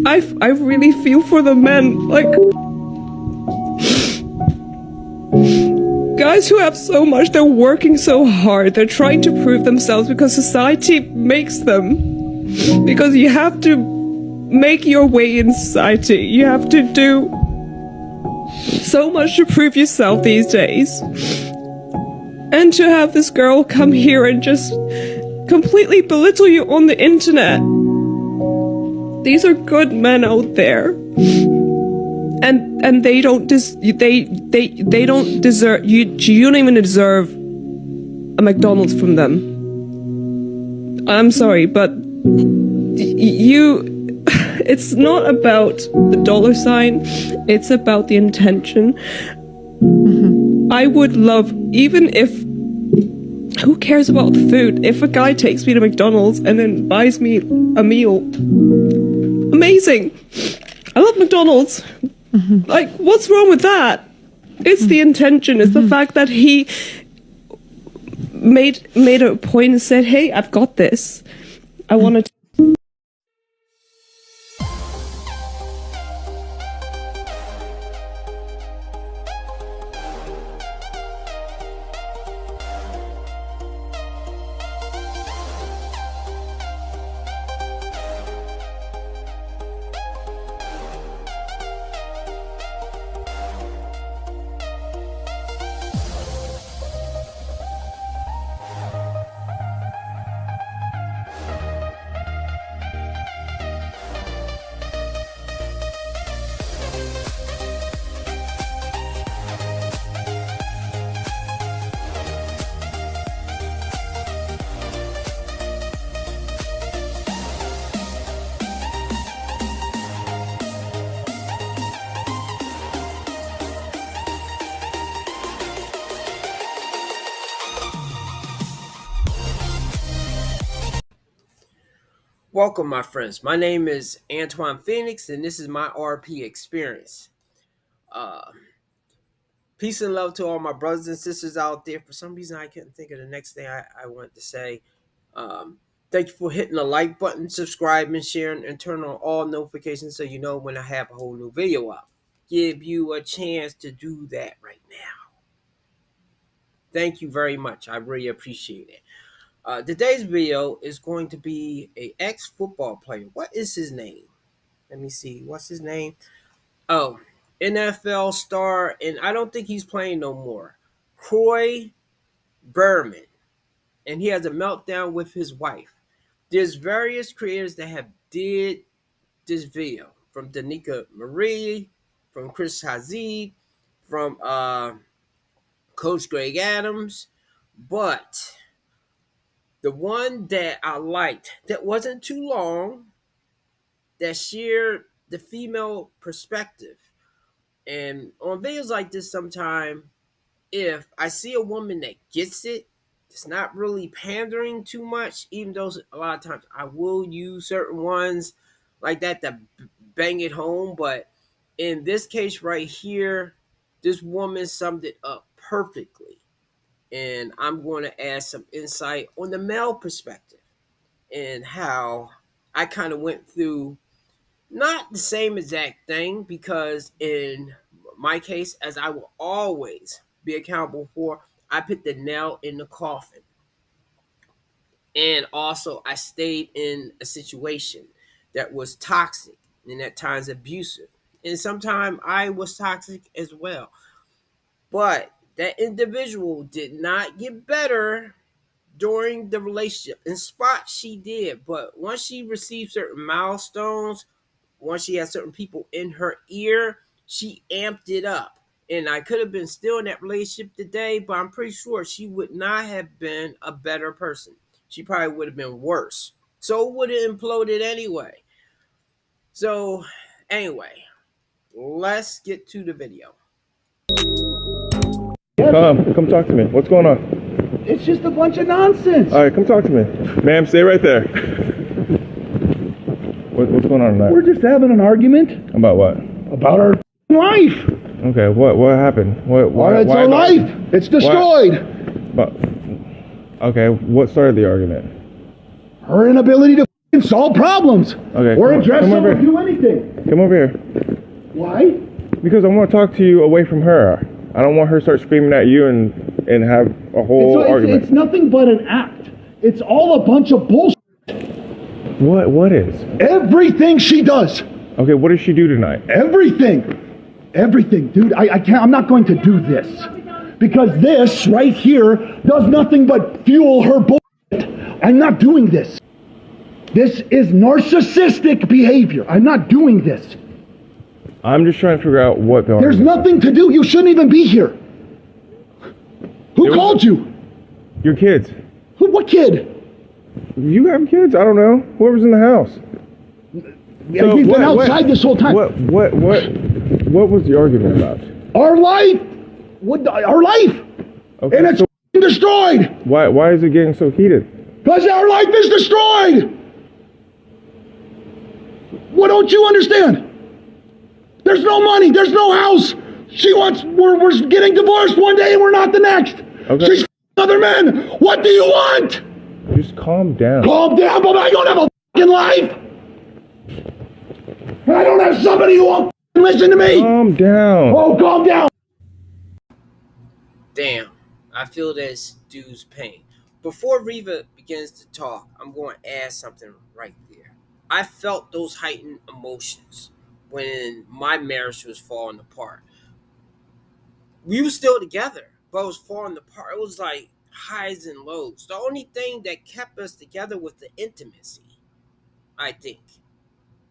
I really feel for the men, like, guys who have so much, they're working so hard, they're trying to prove themselves because society makes them. Because you have to make your way in society. You have to do so much to prove yourself these days. And to have this girl come here and just completely belittle you on the internet. These are good men out there. And they don't they don't deserve you don't even deserve a McDonald's from them. I'm sorry, but it's not about the dollar sign, it's about the intention. I would love, even if, who cares about the food? If a guy takes me to McDonald's and then buys me a meal, amazing. I love McDonald's. Like, what's wrong with that? It's the intention, it's the fact that he made a point and said, hey, I've got this. I want to. Welcome, my friends. My name is Antoine Phoenix, and this is my RP experience. Peace and love to all my brothers and sisters out there. For some reason, I couldn't think of the next thing I wanted to say. Thank you for hitting the like button, subscribing, sharing, and turn on all notifications so you know when I have a whole new video up. Give you a chance to do that right now. Thank you very much. I really appreciate it. Today's video is going to be an ex-football player. What is his name? Let me see. What's his name? Oh, NFL star, and I don't think he's playing no more. Kroy Biermann. And he has a meltdown with his wife. There's various creators that have did this video. From Danica Marie, from Chris Hazeed, from Coach Greg Adams. But the one that I liked, that wasn't too long, that shared the female perspective. And on videos like this, sometime, if I see a woman that gets it, it's not really pandering too much, even though a lot of times I will use certain ones like that to bang it home. But in this case right here, this woman summed it up perfectly. And I'm going to add some insight on the male perspective and how I kind of went through not the same exact thing, because in my case, as I will always be accountable for, I put the nail in the coffin. And also I stayed in a situation that was toxic and at times abusive. And sometimes I was toxic as well. But that individual did not get better during the relationship. In spots she did, but once she received certain milestones, once she had certain people in her ear, she amped it up. And I could have been still in that relationship today, but I'm pretty sure she would not have been a better person. She probably would have been worse. So it would have imploded anyway. So anyway, let's get to the video. Come talk to me. What's going on? It's just a bunch of nonsense. All right, come talk to me. Ma'am, stay right there. What's going on tonight? We're just having an argument. About what? About our life. Okay, what happened? It's our life. It's destroyed. Okay, what started the argument? Her inability to solve problems. Okay, Or come- address come them over or here. do anything. Come over here. Why? Because I want to talk to you away from her. I don't want her to start screaming at you and have a whole argument. It's nothing but an act. It's all a bunch of bullshit. What is? Everything she does. Okay, what did she do tonight? Everything. Everything. Dude, I can't, I'm not going to do this. Because this right here does nothing but fuel her bullshit. I'm not doing this. This is narcissistic behavior. I'm not doing this. I'm just trying to figure out what the There's argument nothing to do. You shouldn't even be here. Who called you? Your kids. What kid? You have kids? I don't know. Whoever's in the house. Yeah, you've been outside this whole time. What was the argument about? Our life. Our life. Okay, And it's so destroyed. why is it getting so heated? Because our life is destroyed. What don't you understand? There's no money. There's no house. We're getting divorced one day and we're not the next. Okay. She's other men. What do you want? Just calm down. Calm down, but I don't have a fucking life. And I don't have somebody who won't listen to me. Calm down. Oh, calm down. Damn, I feel this dude's pain. Before Reva begins to talk, I'm going to add something right there. I felt those heightened emotions when my marriage was falling apart. We were still together, but it was falling apart. It was like highs and lows. The only thing that kept us together was the intimacy, I think,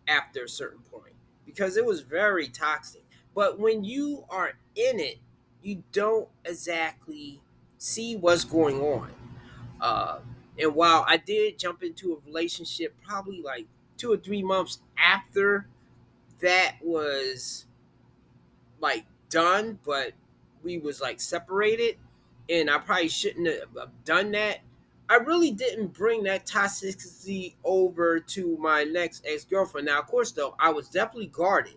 after a certain point, because it was very toxic. But when you are in it, you don't exactly see what's going on. Uh, and while I did jump into a relationship probably like 2 or 3 months after that was like done, but we was like separated, and I probably shouldn't have done that. I really didn't bring that toxicity over to my next ex-girlfriend. Now, of course, though, I was definitely guarded.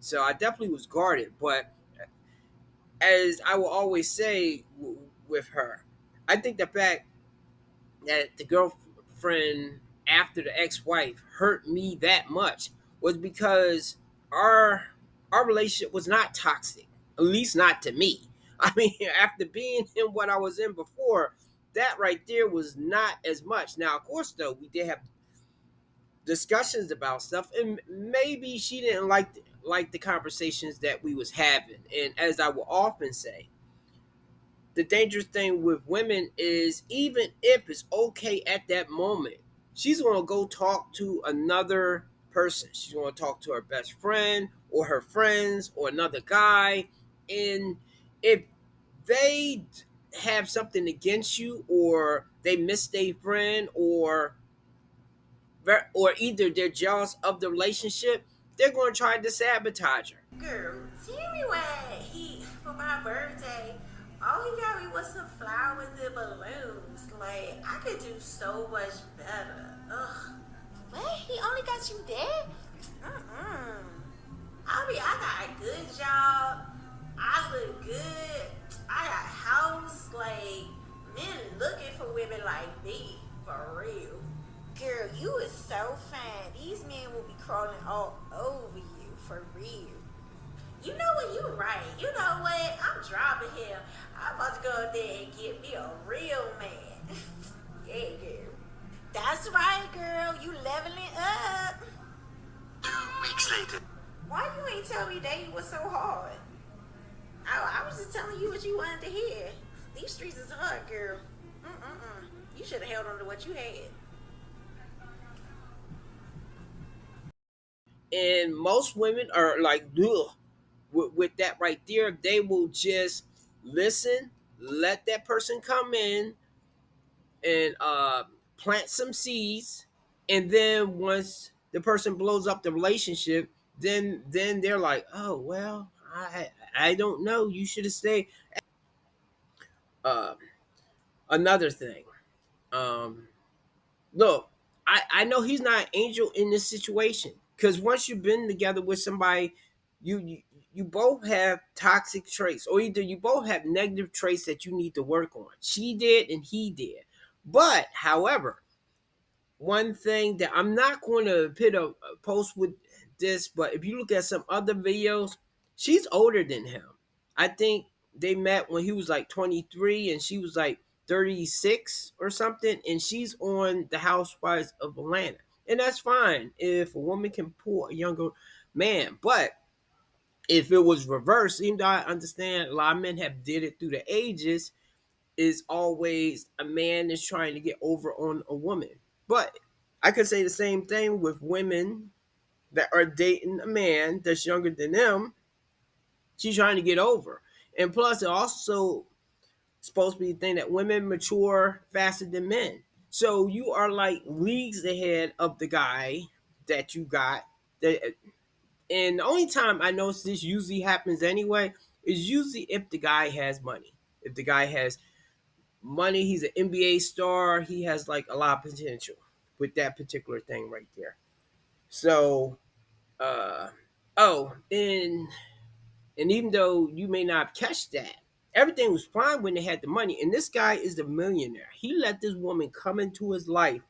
So I definitely was guarded. But as I will always say with her, I think the fact that the girlfriend after the ex-wife hurt me that much was because our our relationship was not toxic, at least not to me. I mean, after being in what I was in before, that right there was not as much. Now, of course, though, we did have discussions about stuff, and maybe she didn't like the conversations that we was having. And as I will often say, the dangerous thing with women is even if it's okay at that moment, she's going to go talk to another person. She's going to talk to her best friend or her friends or another guy. And if they have something against you, or they miss their friend, or either they're jealous of the relationship, they're going to try to sabotage her. Girl, Timmy went for my birthday. All he got me was some flowers and balloons. Like, I could do so much better. Ugh. What? He only got you that? I mean, I got a good job. I look good. I got a house. Like, men looking for women like me. For real. Girl, you is so fine. These men will be crawling all over you. For real. You know what? You right. You know what? I'm dropping him. I'm about to go out there and get me a real man. Yeah, girl. That's right, girl. You leveling up. 2 weeks later. Why you ain't tell me dating was so hard? I was just telling you what you wanted to hear. These streets is hard, girl. You should have held on to what you had. And most women are like, ugh, with that right there. They will just listen, let that person come in and plant some seeds, and then once the person blows up the relationship, then they're like, oh well, I don't know, you should have stayed. uh, Another thing, um look, I know he's not an angel in this situation, because once you've been together with somebody, you both have toxic traits, or either you both have negative traits that you need to work on. She did and he did. But however, one thing that I'm not going to put a post with this, but if you look at some other videos, she's older than him. I think they met when he was like 23 and she was like 36 or something, and she's on the Housewives of Atlanta. And that's fine if a woman can pull a younger man. But if it was reversed, even though I understand a lot of men have did it through the ages, is always a man is trying to get over on a woman. But I could say the same thing with women that are dating a man that's younger than them. She's trying to get over. And plus, it also supposed to be the thing that women mature faster than men. So you are like leagues ahead of the guy that you got. And the only time I notice this usually happens anyway is usually if the guy has money. If the guy has money, he's an NBA star, he has like a lot of potential with that particular thing right there. So, uh, oh, and even though you may not catch that, everything was fine when they had the money. And this guy is the millionaire. He let this woman come into his life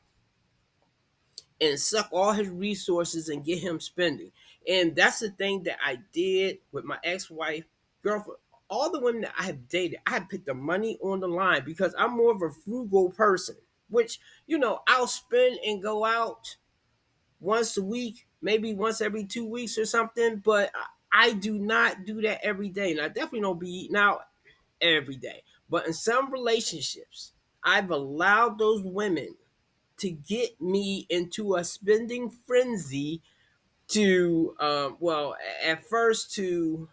and suck all his resources and get him spending. And that's the thing that I did with my ex-wife, girlfriend. All the women that I have dated, I have put the money on the line because I'm more of a frugal person, which, I'll spend and go out once a week, maybe once every 2 weeks or something, but I do not do that every day. And I definitely don't be eating out every day. But in some relationships, I've allowed those women to get me into a spending frenzy to, at first to,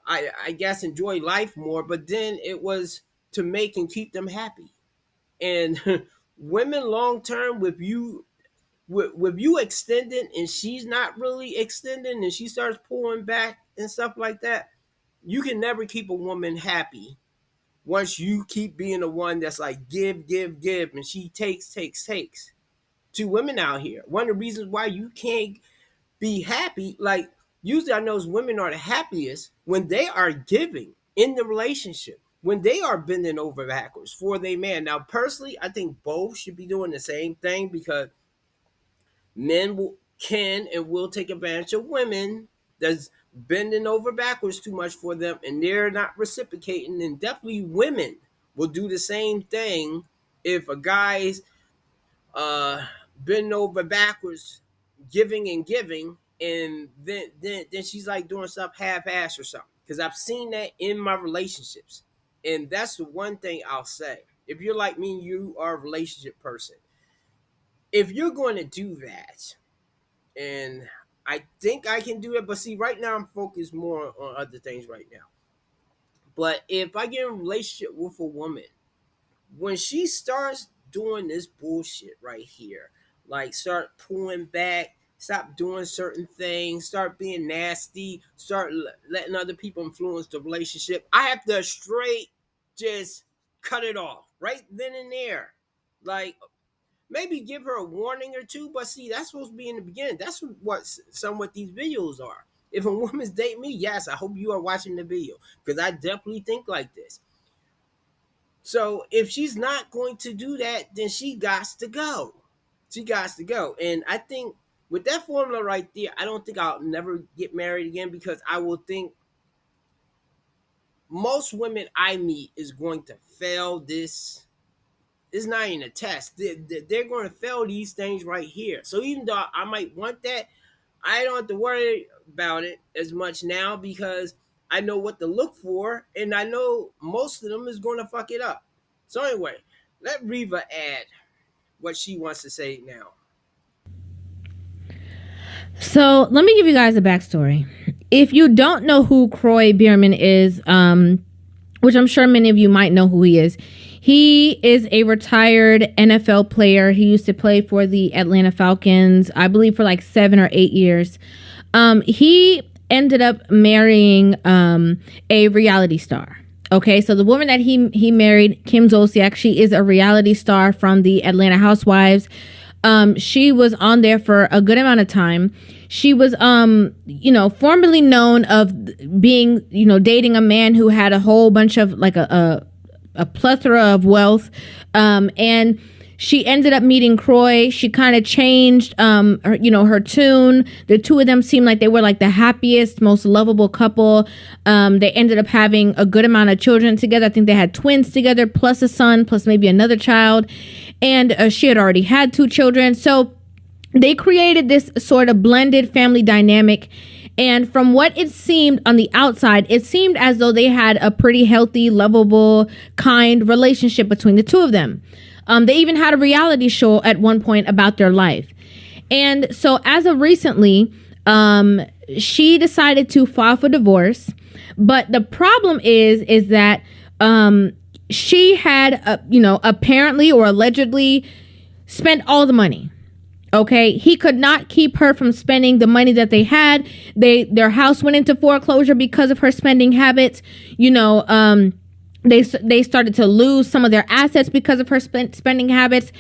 I guess, enjoy life more, but then it was to make and keep them happy. And women long term, with you extending and she's not really extending and she starts pulling back and stuff like that, you can never keep a woman happy once you keep being the one that's like give, give, give, and she takes, takes, takes. To women out here, one of the reasons why you can't be happy, like usually I know women are the happiest when they are giving in the relationship, when they are bending over backwards for their man. Now, personally, I think both should be doing the same thing because can and will take advantage of women that's bending over backwards too much for them and they're not reciprocating. And definitely women will do the same thing if a guy's bending over backwards, giving and giving, and then she's like doing stuff half-ass or something. Because I've seen that in my relationships, and that's the one thing I'll say. If you're like me, you are a relationship person. If you're going to do that, and I think I can do it, but see, right now I'm focused more on other things right now. But if I get in a relationship with a woman, when she starts doing this bullshit right here, like start pulling back, stop doing certain things, start being nasty, start letting other people influence the relationship, I have to straight just cut it off right then and there. Like, maybe give her a warning or two, but see, that's supposed to be in the beginning. That's what these videos are. If a woman's dating me, yes, I hope you are watching the video because I definitely think like this. So if she's not going to do that, then she got to go. She got to go. And I think with that formula right there, I don't think I'll never get married again because I will think most women I meet is going to fail this. It's not even a test. They're going to fail these things right here. So even though I might want that, I don't have to worry about it as much now because I know what to look for, and I know most of them is going to fuck it up. So anyway, let Reva add what she wants to say now. So let me give you guys a backstory. If you don't know who Kroy Biermann is, which I'm sure many of you might know who he is a retired NFL player. He used to play for the Atlanta Falcons, I believe for like 7 or 8 years. He ended up marrying a reality star. Okay, so the woman that he married, Kim Zolciak, she is a reality star from the Atlanta Housewives. She was on there for a good amount of time. She was, formerly known of being, dating a man who had a whole bunch of like a plethora of wealth. And She ended up meeting Kroy. She kind of changed, her tune. The two of them seemed like they were like the happiest, most lovable couple. They ended up having a good amount of children together. I think they had twins together, plus a son, plus maybe another child. And she had already had 2 children. So they created this sort of blended family dynamic. And from what it seemed on the outside, it seemed as though they had a pretty healthy, lovable, kind relationship between the two of them. They even had a reality show at one point about their life. And so as of recently, she decided to file for divorce. But the problem is that she had, apparently or allegedly spent all the money. Okay, he could not keep her from spending the money that they had. Their house went into foreclosure because of her spending habits. They started to lose some of their assets because of her spending habits.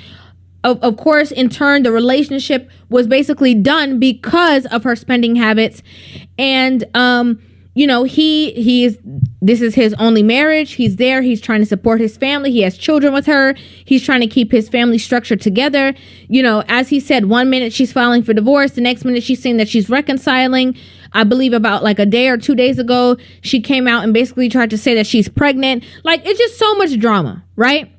Of course, in turn, the relationship was basically done because of her spending habits. And this is his only marriage. He's there. He's trying to support his family. He has children with her. He's trying to keep his family structure together. As he said, 1 minute she's filing for divorce. The next minute she's saying that she's reconciling. I believe about like a day or 2 days ago, she came out and basically tried to say that she's pregnant. Like, it's just so much drama, right?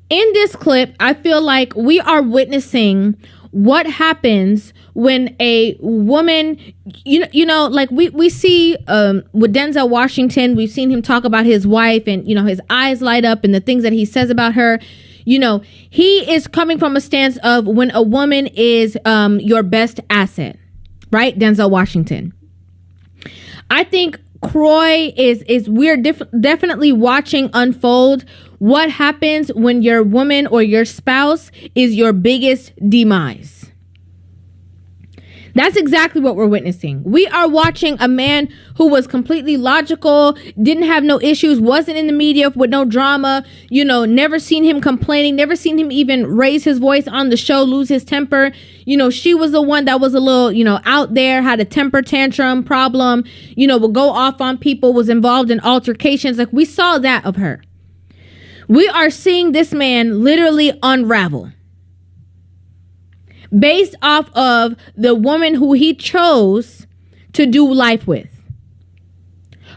In this clip, I feel like we are witnessing what happens when a woman, like we see with Denzel Washington, we've seen him talk about his wife and, his eyes light up and the things that he says about her. He is coming from a stance of when a woman is your best asset, right? Denzel Washington. I think Kroy is we're definitely watching unfold what happens when your woman or your spouse is your biggest demise. That's exactly what we're witnessing. We are watching a man who was completely logical, didn't have no issues, wasn't in the media with no drama, never seen him complaining, never seen him even raise his voice on the show, lose his temper. She was the one that was a little, out there, had a temper tantrum problem, would go off on people, was involved in altercations. Like, we saw that of her. We are seeing this man literally unravel based off of the woman who he chose to do life with.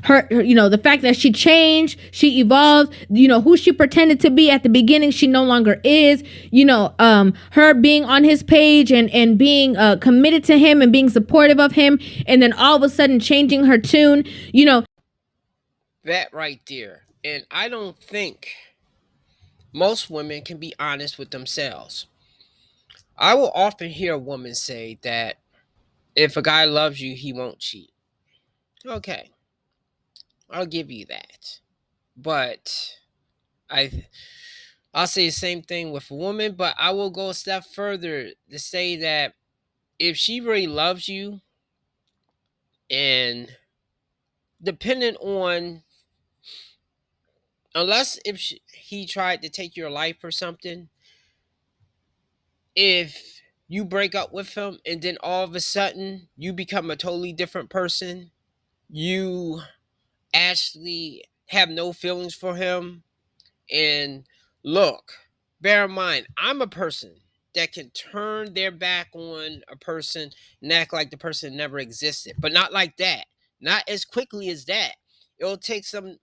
Her, the fact that she changed, she evolved, who she pretended to be at the beginning, she no longer is, her being on his page and being committed to him and being supportive of him, and then all of a sudden changing her tune, That right there. And I don't think most women can be honest with themselves. I will often hear a woman say that if a guy loves you, he won't cheat. Okay, I'll give you that. But I'll say the same thing with a woman, but I will go a step further to say that if she really loves you, and depending on, unless if he tried to take your life or something, if you break up with him and then all of a sudden you become a totally different person, you actually have no feelings for him. And look, bear in mind, I'm a person that can turn their back on a person and act like the person never existed, but not like that, not as quickly as that. It'll take some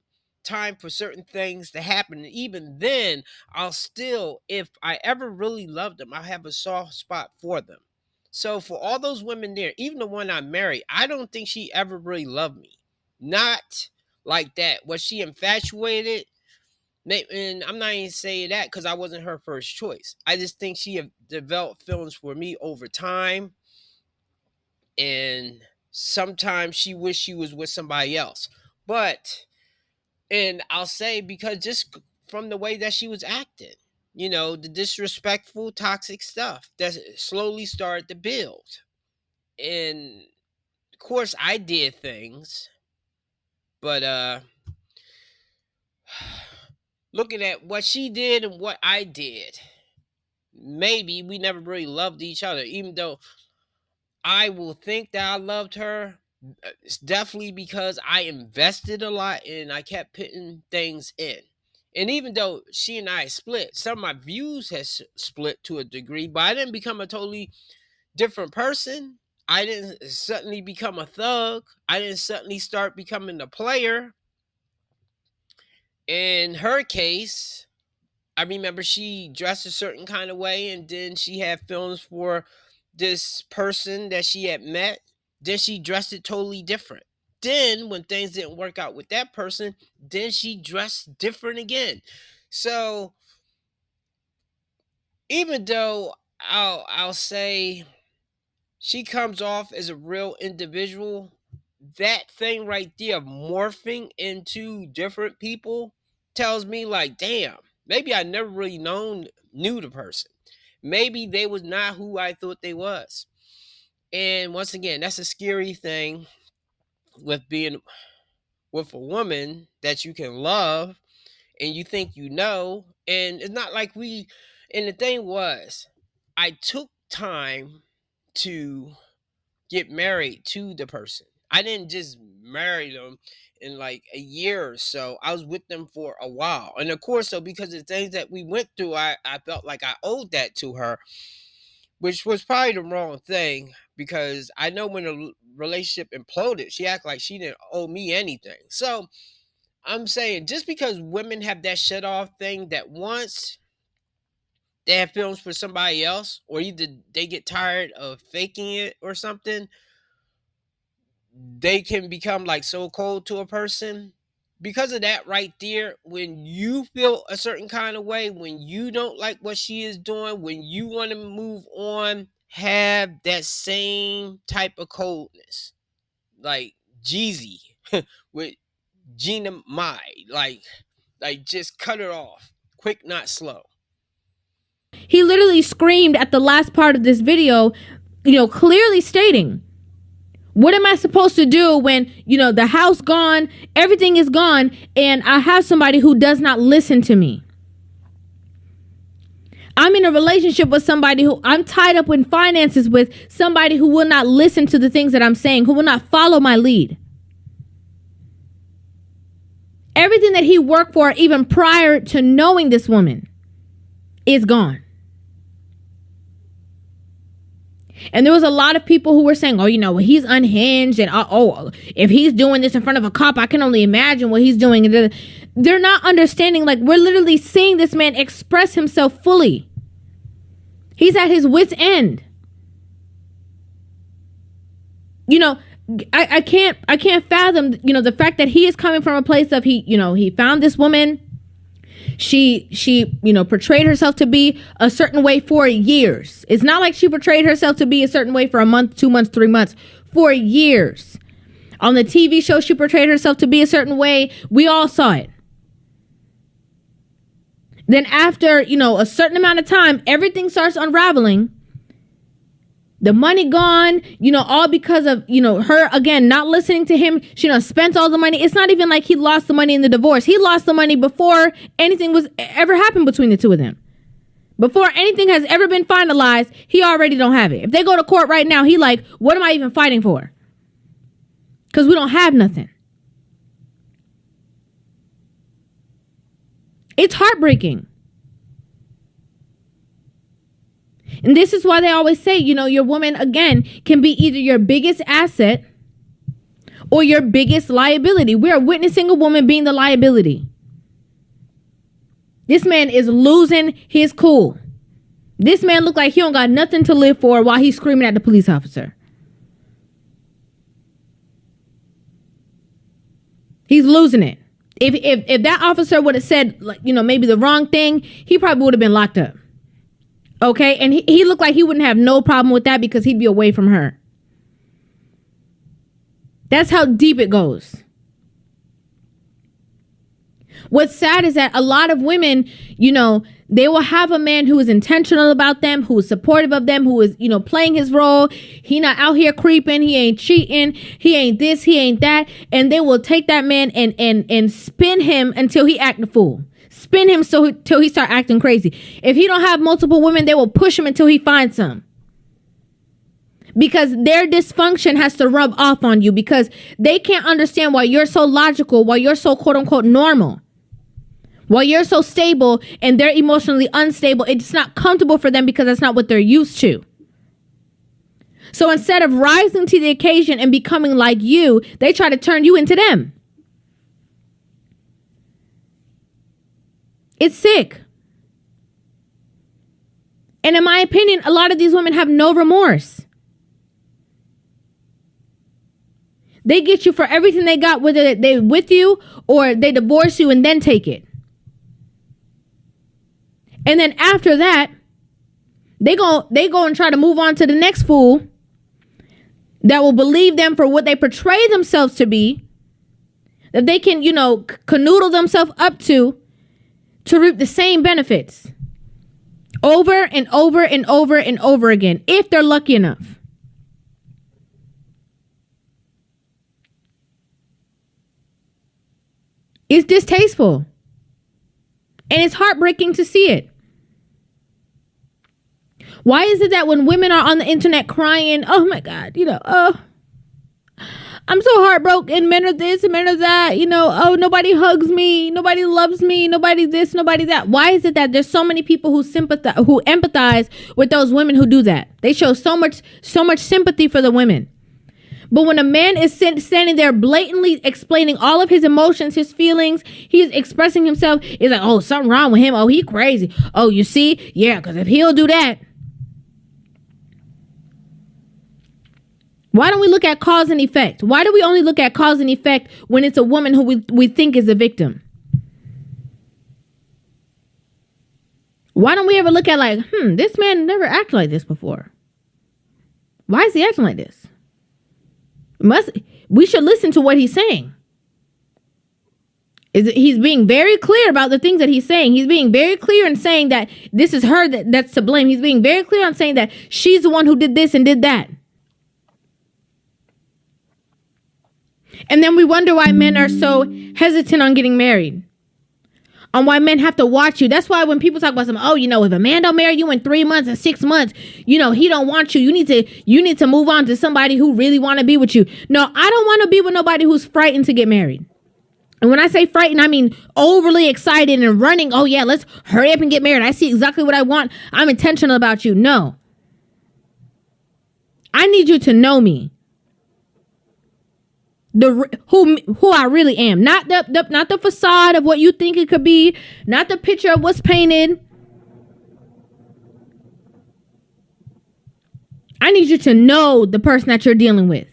time for certain things to happen, and even then I'll still, if I ever really love them, I'll have a soft spot for them. So for all those women there, even the one I married, I don't think she ever really loved me. Not like that. Was she infatuated? And I'm not even saying that because I wasn't her first choice. I just think she have developed feelings for me over time. And sometimes she wished she was with somebody else. And I'll say, because just from the way that she was acting, the disrespectful, toxic stuff that slowly started to build. And of course I did things, but looking at what she did and what I did, maybe we never really loved each other, even though I will think that I loved her. It's definitely because I invested a lot and I kept putting things in. And even though she and I split, some of my views has split to a degree, but I didn't become a totally different person. I didn't suddenly become a thug. I didn't suddenly start becoming a player. In her case, I remember she dressed a certain kind of way, and then she had feelings for this person that she had met. Then she dressed it totally different. Then, when things didn't work out with that person, then she dressed different again. So, even though I'll say she comes off as a real individual, that thing right there, morphing into different people, tells me like, damn, maybe I never really knew the person. Maybe they was not who I thought they was. And once again, that's a scary thing with being with a woman that you can love and you think you know. And it's not like and the thing was, I took time to get married to the person. I didn't just marry them in like a year or so. I was with them for a while. And of course, so because of the things that we went through, I felt like I owed that to her, which was probably the wrong thing, because I know when a relationship imploded, she acted like she didn't owe me anything. So I'm saying, just because women have that shut off thing, that once they have feelings for somebody else, or either they get tired of faking it or something, they can become like so cold to a person. Because of that right there, when you feel a certain kind of way, when you don't like what she is doing, when you want to move on, have that same type of coldness. Like Jeezy with Gina Mai. Like just cut it off. Quick, not slow. He literally screamed at the last part of this video, clearly stating, what am I supposed to do when, the house gone, everything is gone, and I have somebody who does not listen to me? I'm in a relationship with somebody who I'm tied up in finances with, somebody who will not listen to the things that I'm saying, who will not follow my lead. Everything that he worked for, even prior to knowing this woman, is gone. And there was a lot of people who were saying, he's unhinged, and if he's doing this in front of a cop, I can only imagine what he's doing. They're not understanding, like, we're literally seeing this man express himself fully. He's at his wit's end. I can't fathom, the fact that he is coming from a place of he found this woman. She portrayed herself to be a certain way for years. It's not like she portrayed herself to be a certain way for a month, 2 months, 3 months, for years. On the TV show, she portrayed herself to be a certain way. We all saw it. Then after, a certain amount of time, everything starts unraveling. The money gone, all because of, her, again, not listening to him. She done spent all the money. It's not even like he lost the money in the divorce. He lost the money before anything was ever happened between the two of them. Before anything has ever been finalized, he already don't have it. If they go to court right now, he like, what am I even fighting for? Because we don't have nothing. It's heartbreaking. And this is why they always say, your woman, again, can be either your biggest asset or your biggest liability. We are witnessing a woman being the liability. This man is losing his cool. This man look like he don't got nothing to live for while he's screaming at the police officer. He's losing it. If that officer would have said, like, maybe the wrong thing, he probably would have been locked up. Okay, and he looked like he wouldn't have no problem with that because he'd be away from her. That's how deep it goes. What's sad is that a lot of women, they will have a man who is intentional about them, who is supportive of them, who is, playing his role. He not out here creeping. He ain't cheating. He ain't this. He ain't that. And they will take that man and spin him until he act a fool. Spin him till he start acting crazy. If he don't have multiple women, they will push him until he finds some. Because their dysfunction has to rub off on you, because they can't understand why you're so logical, why you're so quote unquote normal. While you're so stable and they're emotionally unstable, it's not comfortable for them because that's not what they're used to. So instead of rising to the occasion and becoming like you, they try to turn you into them. It's sick. And in my opinion, a lot of these women have no remorse. They get you for everything they got, whether they're with you or they divorce you and then take it. And then after that, they go and try to move on to the next fool that will believe them for what they portray themselves to be, that they can, canoodle themselves up to reap the same benefits over and over and over and over again, if they're lucky enough. It's distasteful. And it's heartbreaking to see it. Why is it that when women are on the internet crying, oh my God, I'm so heartbroken, men are this and men are that, nobody hugs me, nobody loves me, nobody this, nobody that. Why is it that there's so many people who empathize with those women who do that? They show so much sympathy for the women. But when a man is standing there blatantly explaining all of his emotions, his feelings, he's expressing himself, it's like, oh, something wrong with him. Oh, he crazy. Oh, you see? Yeah, because if he'll do that. Why don't we look at cause and effect? Why do we only look at cause and effect when it's a woman who we think is a victim? Why don't we ever look at like, this man never acted like this before. Why is he acting like this? We should listen to what he's saying. He's being very clear about the things that he's saying. He's being very clear in saying that this is her that's to blame. He's being very clear on saying that she's the one who did this and did that. And then we wonder why men are so hesitant on getting married. On why men have to watch you. That's why when people talk about if a man don't marry you in 3 months and 6 months, he don't want you. You need to move on to somebody who really want to be with you. No, I don't want to be with nobody who's frightened to get married. And when I say frightened, I mean overly excited and running. Oh yeah, let's hurry up and get married. I see exactly what I want. I'm intentional about you. No. I need you to know me. Who I really am, not the facade of what you think it could be, not the picture of what's painted. I need you to know the person that you're dealing with.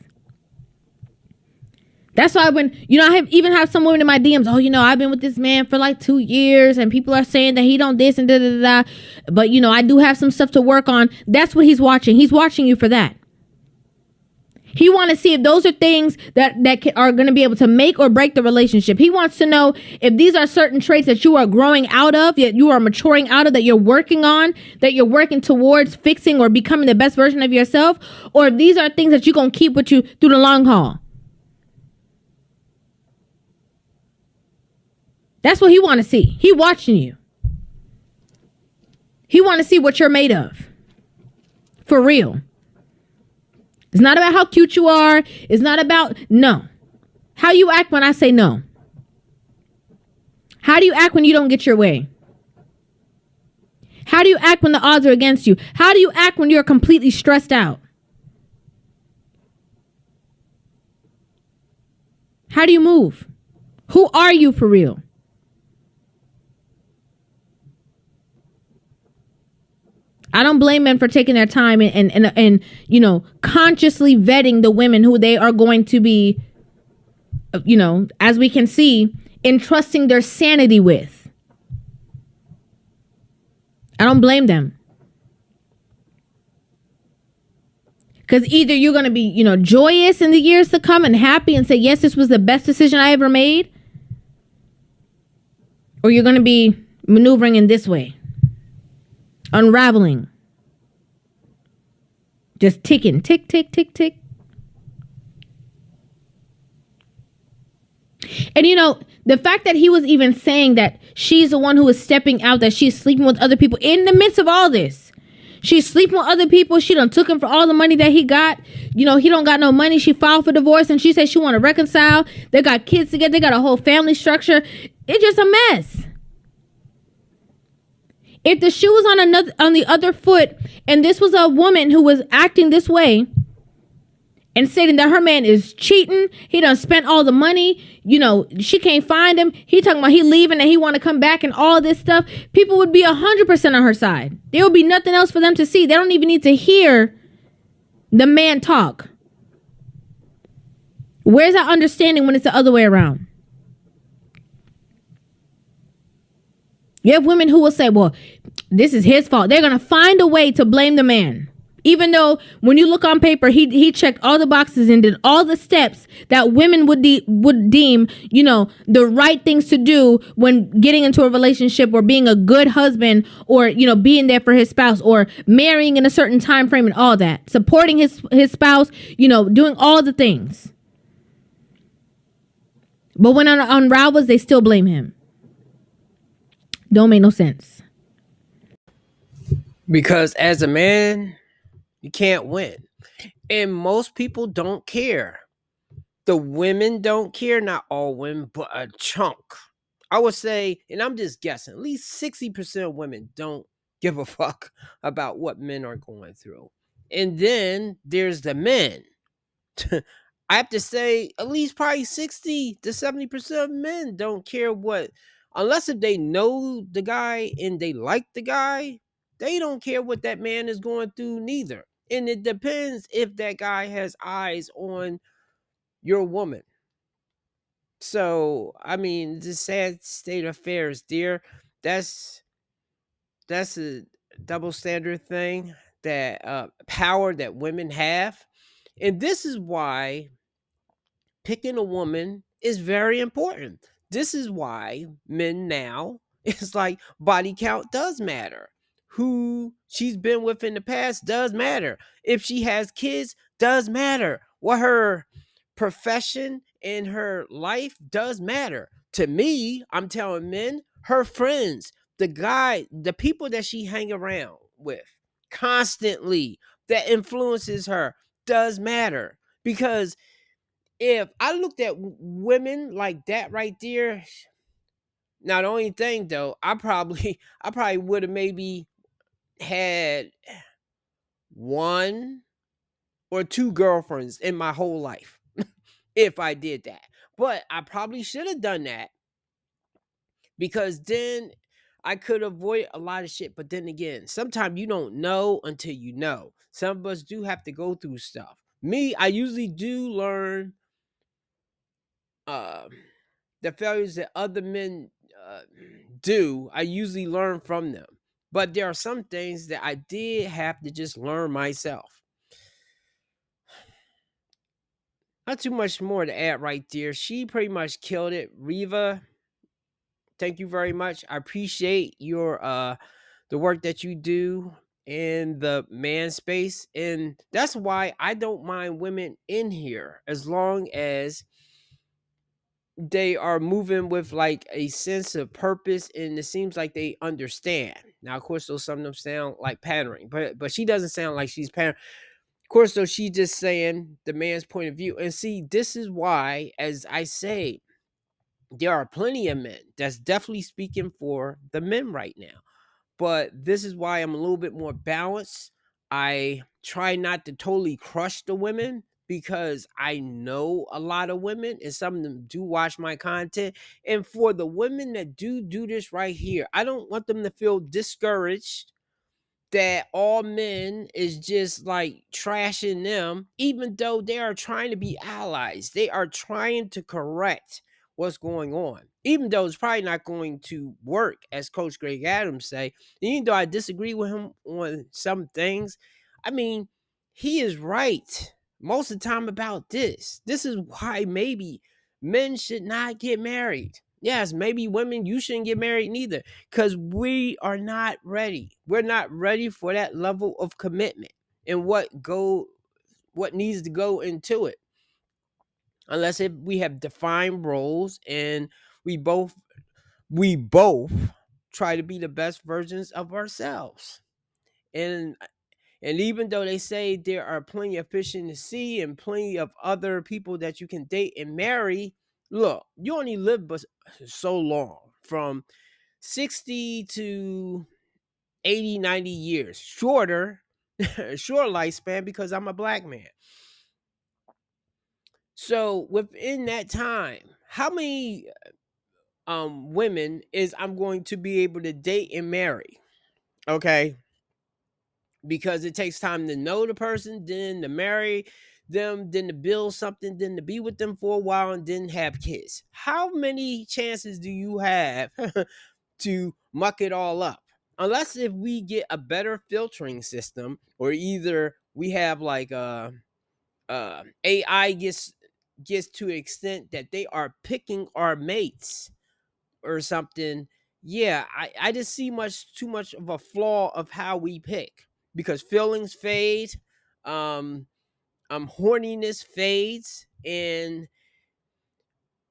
That's why when I have some women in my DMs. I've been with this man for like 2 years, and people are saying that he don't this and da da da. But I do have some stuff to work on. That's what he's watching. He's watching you for that. He wants to see if those are things that are going to be able to make or break the relationship. He wants to know if these are certain traits that you are growing out of, that you are maturing out of, that you're working on, that you're working towards fixing or becoming the best version of yourself, or if these are things that you're going to keep with you through the long haul. That's what he want to see. He watching you. He want to see what you're made of. For real. It's not about how cute you are. It's not about, no. How you act when I say no. How do you act when you don't get your way? How do you act when the odds are against you? How do you act when you're completely stressed out? How do you move? Who are you for real? I don't blame men for taking their time and consciously vetting the women who they are going to be, as we can see, entrusting their sanity with. I don't blame them. Because either you're going to be, joyous in the years to come and happy and say, yes, this was the best decision I ever made. Or you're going to be maneuvering in this way. Unraveling. Just ticking. Tick, tick, tick, tick. And the fact that he was even saying that she's the one who is stepping out, that she's sleeping with other people in the midst of all this. She's sleeping with other people. She done took him for all the money that he got. He don't got no money. She filed for divorce and she said she want to reconcile. They got kids together. They got a whole family structure. It's just a mess. If the shoe was on the other foot, and this was a woman who was acting this way and stating that her man is cheating, he done spent all the money, she can't find him, he talking about he leaving and he want to come back and all this stuff, people would be 100% on her side. There would be nothing else for them to see. They don't even need to hear the man talk. Where's that understanding when it's the other way around? You have women who will say, well, this is his fault. They're going to find a way to blame the man. Even though when you look on paper, he checked all the boxes and did all the steps that women would deem, the right things to do when getting into a relationship or being a good husband or, being there for his spouse or marrying in a certain time frame and all that. Supporting his spouse, doing all the things. But when on Rivals, they still blame him. Don't make no sense. Because as a man, you can't win. And most people don't care. The women don't care. Not all women, but a chunk. I would say, and I'm just guessing, at least 60% of women don't give a fuck about what men are going through. And then there's the men. I have to say, at least probably 60 to 70% of men don't care unless if they know the guy and they like the guy, they don't care what that man is going through neither. And it depends if that guy has eyes on your woman. So, I mean, the sad state of affairs, dear. That's a double standard thing, that power that women have. And this is why picking a woman is very important. This is why men now, it's like body count does matter. Who she's been with in the past does matter. If she has kids, does matter. What her profession in her life does matter. To me, I'm telling men, her friends, the people that she hang around with constantly that influences her does matter. Because if I looked at women like that right there, now the only thing though, I probably would have maybe had one or two girlfriends in my whole life if I did that. But I probably should have done that, because then I could avoid a lot of shit. But then again, sometimes you don't know until you know. Some of us do have to go through stuff. Me, I usually do learn the failures that other men do. I usually learn from them. But there are some things that I did have to just learn myself. Not too much more to add right there. She pretty much killed it. Riva, thank you very much. I appreciate your the work that you do in the man space. And that's why I don't mind women in here, as long as they are moving with like a sense of purpose and it seems like they understand. Now, of course, some of them sound like pandering, but she doesn't sound like she's pandering. Of course, though, she's just saying the man's point of view. And see, this is why, as I say, there are plenty of men that's definitely speaking for the men right now. But this is why I'm a little bit more balanced. I try not to totally crush the women, because I know a lot of women and some of them do watch my content. And for the women that do this right here, I don't want them to feel discouraged that all men is just like trashing them, even though they are trying to be allies. They are trying to correct what's going on, even though it's probably not going to work, as Coach Greg Adams say. And even though I disagree with him on some things, I mean, he is right most of the time about this. This is why maybe men should not get married. Yes, maybe women, you shouldn't get married neither, because we are not ready. We're not ready for that level of commitment and what needs to go into it, unless if we have defined roles and we both try to be the best versions of ourselves. And even though they say there are plenty of fish in the sea and plenty of other people that you can date and marry, look, you only live but so long, from 60 to 80, 90 years. Shorter, short lifespan because I'm a black man. So within that time, how many women is I'm going to be able to date and marry? Okay. Because it takes time to know the person, then to marry them, then to build something, then to be with them for a while, and then have kids. How many chances do you have to muck it all up? Unless if we get a better filtering system, or either we have like AI gets to an extent that they are picking our mates or something. Yeah, I just see too much of a flaw of how we pick, because feelings fade, horniness fades, and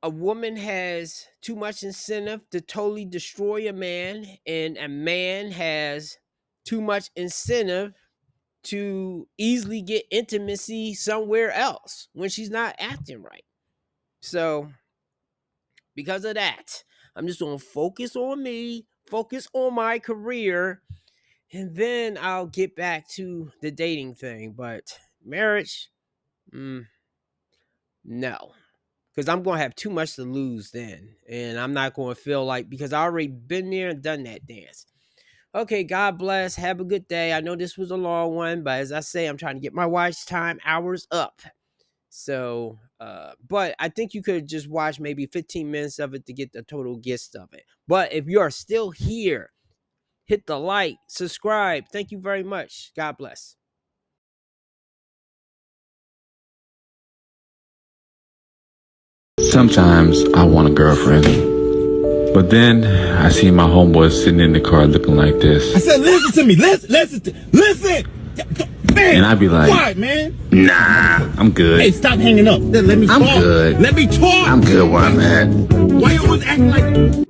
a woman has too much incentive to totally destroy a man, and a man has too much incentive to easily get intimacy somewhere else when she's not acting right. So because of that, I'm just going to focus on me, focus on my career, and then I'll get back to the dating thing. But marriage, no, because I'm going to have too much to lose then. And I'm not going to feel like, because I already been there and done that dance. Okay, God bless. Have a good day. I know this was a long one, but as I say, I'm trying to get my watch time hours up. So, but I think you could just watch maybe 15 minutes of it to get the total gist of it. But if you are still here, hit the like, subscribe. Thank you very much. God bless. Sometimes I want a girlfriend, but then I see my homeboy sitting in the car looking like this. I said, listen to me. Listen. Man, and I'd be like, why, man? Nah, I'm good. Hey, stop hanging up. Let me talk. I'm good. Let me talk. I'm good where I'm at. Why you always acting like...